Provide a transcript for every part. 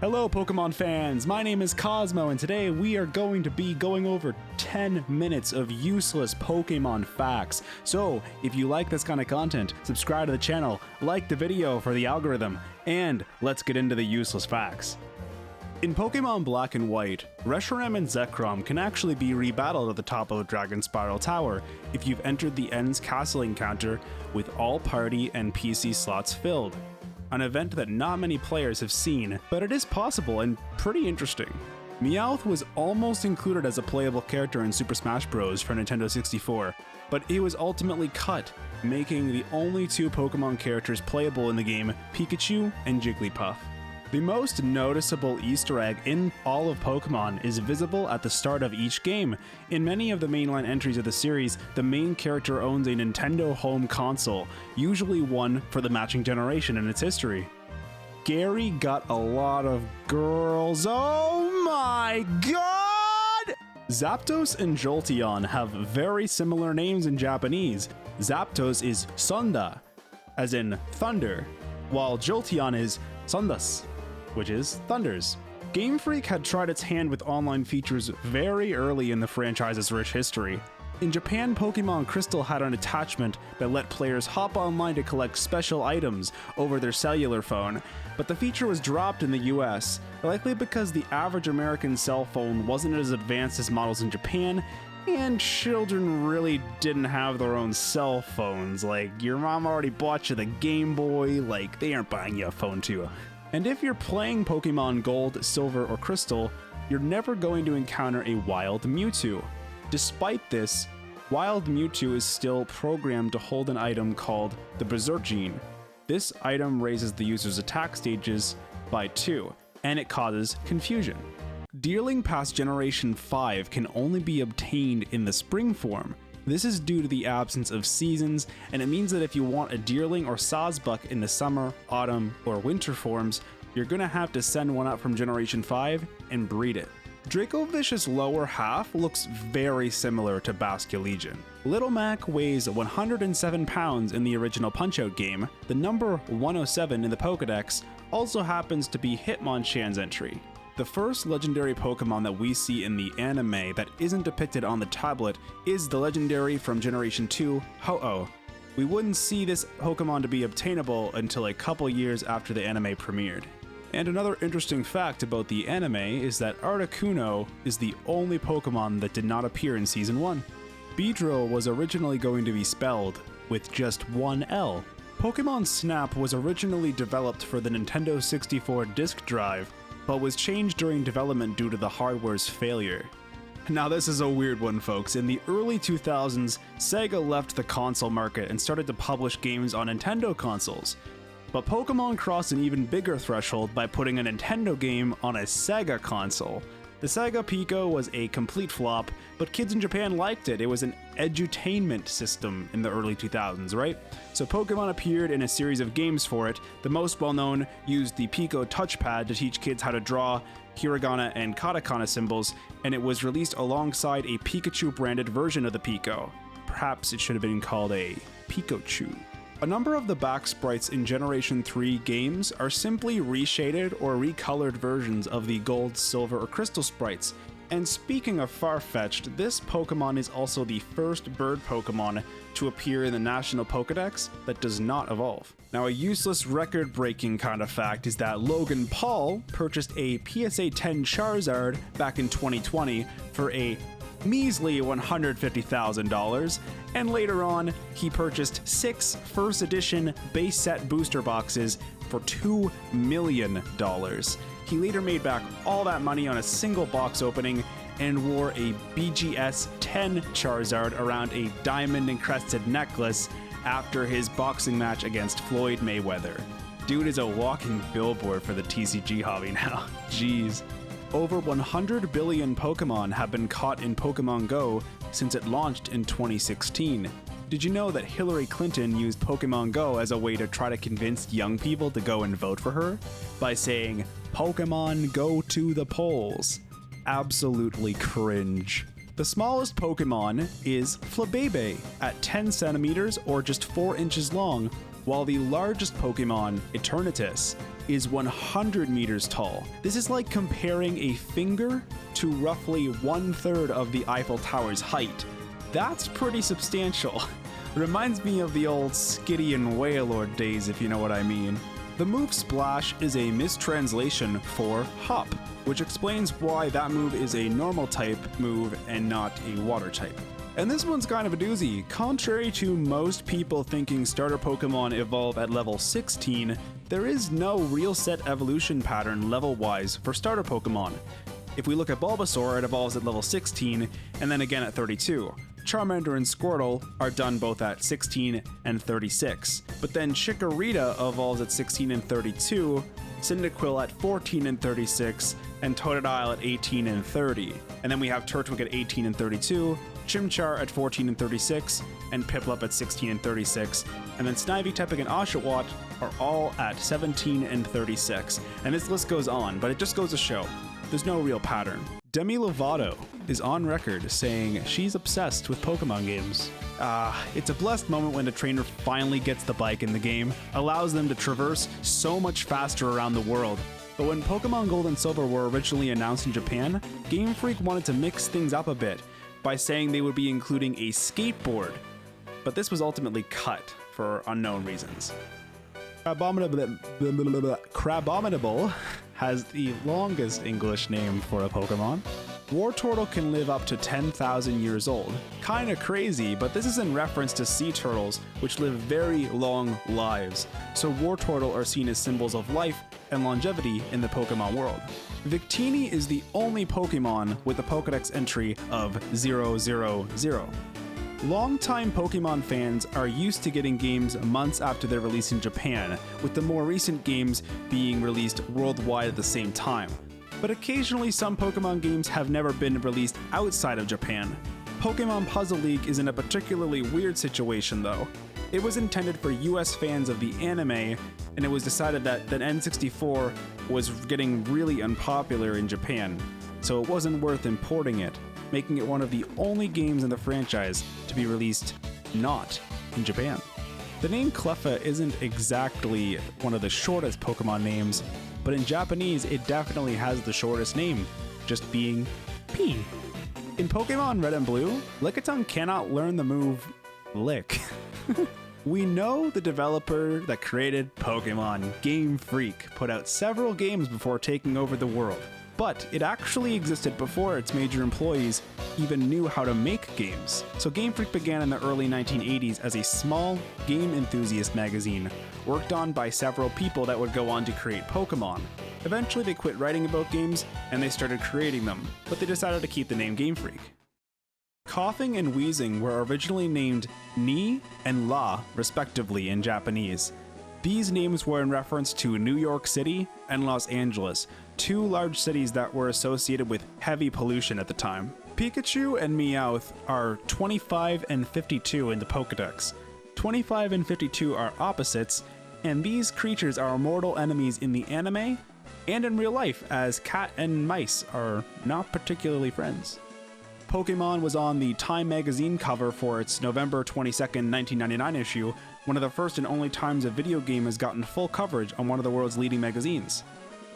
Hello Pokemon fans, my name is Cosmo and today we are going to be going over 10 minutes of useless Pokemon facts. So if you like this kind of content, subscribe to the channel, like the video for the algorithm, and let's get into the useless facts. In Pokemon Black and White, Reshiram and Zekrom can actually be rebattled at the top of the Dragon Spiral Tower if you've entered the End's Castle encounter with all party and PC slots filled. An event that not many players have seen, but it is possible and pretty interesting. Meowth was almost included as a playable character in Super Smash Bros. For Nintendo 64, but it was ultimately cut, making the only two Pokemon characters playable in the game Pikachu and Jigglypuff. The most noticeable Easter egg in all of Pokemon is visible at the start of each game. In many of the mainline entries of the series, the main character owns a Nintendo home console, usually one for the matching generation in its history. Gary got a lot of girls. Oh my god! Zapdos and Jolteon have very similar names in Japanese. Zapdos is Sonda, as in thunder, while Jolteon is Sondas, which is thunders. Game Freak had tried its hand with online features very early in the franchise's rich history. In Japan, Pokemon Crystal had an attachment that let players hop online to collect special items over their cellular phone, but the feature was dropped in the US, likely because the average American cell phone wasn't as advanced as models in Japan, and children really didn't have their own cell phones. Like, your mom already bought you the Game Boy, like, they aren't buying you a phone too. And if you're playing Pokemon Gold, Silver, or Crystal, you're never going to encounter a Wild Mewtwo. Despite this, Wild Mewtwo is still programmed to hold an item called the Berserk Gene. This item raises the user's attack stages by 2, and it causes confusion. Deerling past Generation 5 can only be obtained in the Spring form. This is due to the absence of seasons, and it means that if you want a Deerling or Sawsbuck in the summer, autumn, or winter forms, you're gonna have to send one up from Generation 5 and breed it. Draco-Vicious lower half looks very similar to Basculegion. Little Mac weighs 107 pounds in the original Punch-Out game. The number 107 in the Pokedex also happens to be Hitmonchan's entry. The first legendary Pokemon that we see in the anime that isn't depicted on the tablet is the legendary from Generation 2, Ho-Oh. We wouldn't see this Pokemon to be obtainable until a couple years after the anime premiered. And another interesting fact about the anime is that Articuno is the only Pokemon that did not appear in Season 1. Beedrill was originally going to be spelled with just one L. Pokemon Snap was originally developed for the Nintendo 64 disk drive, but was changed during development due to the hardware's failure. Now this is a weird one, folks. In the early 2000s, Sega left the console market and started to publish games on Nintendo consoles. But Pokemon crossed an even bigger threshold by putting a Nintendo game on a Sega console. The Sega Pico was a complete flop, but kids in Japan liked it. It was an edutainment system in the early 2000s, right? So Pokemon appeared in a series of games for it. The most well-known used the Pico touchpad to teach kids how to draw hiragana and katakana symbols, and it was released alongside a Pikachu-branded version of the Pico. Perhaps it should have been called a Pikachu. A number of the back sprites in Generation 3 games are simply reshaded or recolored versions of the Gold, Silver, or Crystal sprites. And speaking of far-fetched, this Pokemon is also the first bird Pokemon to appear in the National Pokedex that does not evolve. Now, a useless record-breaking kind of fact is that Logan Paul purchased a PSA 10 Charizard back in 2020 for a measly $150,000, and later on, he purchased 6 first edition base set booster boxes for $2 million. He later made back all that money on a single box opening and wore a BGS 10 Charizard around a diamond encrusted necklace after his boxing match against Floyd Mayweather. Dude is a walking billboard for the TCG hobby now. Jeez. Over 100 billion Pokemon have been caught in Pokemon Go since it launched in 2016. Did you know that Hillary Clinton used Pokemon Go as a way to try to convince young people to go and vote for her? By saying, "Pokemon go to the polls." Absolutely cringe. The smallest Pokemon is Flabebe at 10 centimeters or just 4 inches long, while the largest Pokemon, Eternatus, is 100 meters tall. This is like comparing a finger to roughly 1/3 of the Eiffel Tower's height. That's pretty substantial. Reminds me of the old Skitty and Wailord days, if you know what I mean. The move Splash is a mistranslation for hop, which explains why that move is a normal type move and not a water type. And this one's kind of a doozy. Contrary to most people thinking starter Pokemon evolve at level 16, there is no real set evolution pattern level-wise for starter Pokemon. If we look at Bulbasaur, it evolves at level 16, and then again at 32. Charmander and Squirtle are done both at 16 and 36. But then Chikorita evolves at 16 and 32, Cyndaquil at 14 and 36, and Totodile at 18 and 30. And then we have Turtwig at 18 and 32, Chimchar at 14 and 36, and Piplup at 16 and 36. And then Snivy, Tepig, and Oshawott are all at 17 and 36. And this list goes on, but it just goes to show there's no real pattern. Demi Lovato is on record saying she's obsessed with Pokemon games. It's a blessed moment when the trainer finally gets the bike in the game, allows them to traverse so much faster around the world. But when Pokemon Gold and Silver were originally announced in Japan, Game Freak wanted to mix things up a bit by saying they would be including a skateboard. But this was ultimately cut for unknown reasons. Crabominable has the longest English name for a Pokemon. Wartortle can live up to 10,000 years old. Kinda crazy, but this is in reference to sea turtles, which live very long lives. So Wartortle are seen as symbols of life and longevity in the Pokemon world. Victini is the only Pokemon with a Pokedex entry of 000. Longtime Pokemon fans are used to getting games months after their release in Japan, with the more recent games being released worldwide at the same time. But occasionally some Pokemon games have never been released outside of Japan. Pokemon Puzzle League is in a particularly weird situation though. It was intended for US fans of the anime, and it was decided that the N64 was getting really unpopular in Japan, so it wasn't worth importing it, making it one of the only games in the franchise to be released not in Japan. The name Cleffa isn't exactly one of the shortest Pokemon names, but in Japanese it definitely has the shortest name, just being P. In Pokemon Red and Blue, Lickitung cannot learn the move Lick. We know the developer that created Pokemon, Game Freak, put out several games before taking over the world. But it actually existed before its major employees even knew how to make games. So Game Freak began in the early 1980s as a small game enthusiast magazine, worked on by several people that would go on to create Pokemon. Eventually they quit writing about games and they started creating them, but they decided to keep the name Game Freak. Coughing and wheezing were originally named Ni and La, respectively, in Japanese. These names were in reference to New York City and Los Angeles, two large cities that were associated with heavy pollution at the time. Pikachu and Meowth are 25 and 52 in the Pokedex. 25 and 52 are opposites, and these creatures are mortal enemies in the anime and in real life, as cat and mice are not particularly friends. Pokemon was on the Time magazine cover for its November 22nd, 1999 issue, one of the first and only times a video game has gotten full coverage on one of the world's leading magazines.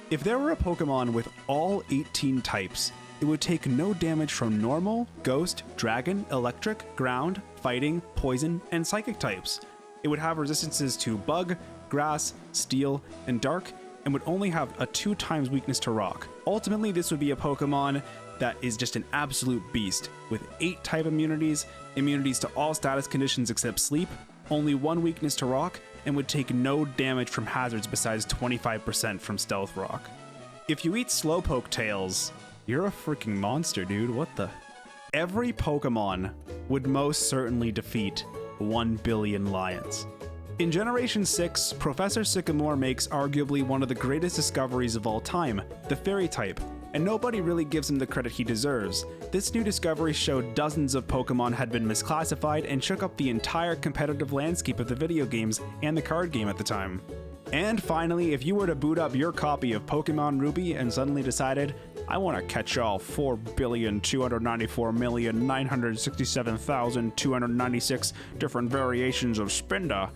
If there were a Pokemon with all 18 types, it would take no damage from normal, ghost, dragon, electric, ground, fighting, poison, and psychic types. It would have resistances to bug, grass, steel, and dark, and would only have a 2x weakness to rock. Ultimately, this would be a Pokemon that is just an absolute beast, with 8 type immunities, immunities to all status conditions except sleep, only 1 weakness to rock, and would take no damage from hazards besides 25% from stealth rock. If you eat Slowpoke tails, you're a freaking monster, dude. What the? Every Pokemon would most certainly defeat 1 billion lions. In Generation 6, Professor Sycamore makes arguably one of the greatest discoveries of all time, the Fairy type, and nobody really gives him the credit he deserves. This new discovery showed dozens of Pokemon had been misclassified and shook up the entire competitive landscape of the video games and the card game at the time. And finally, if you were to boot up your copy of Pokemon Ruby and suddenly decided, I want to catch all 4,294,967,296 different variations of Spinda,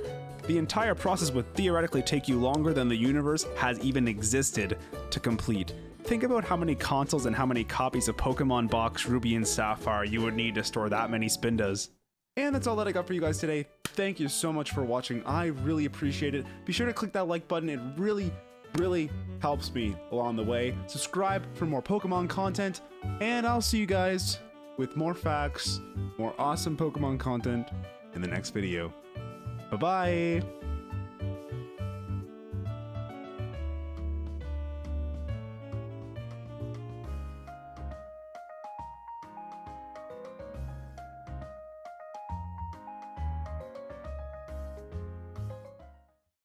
The entire process would theoretically take you longer than the universe has even existed to complete. Think about how many consoles and how many copies of Pokemon Box Ruby and Sapphire you would need to store that many Spindas. And that's all that I got for you guys today. Thank you so much for watching. I really appreciate it. Be sure to click that like button. It really helps me along the way. Subscribe for more Pokemon content, and I'll see you guys with more facts, more awesome Pokemon content in the next video. Bye-bye!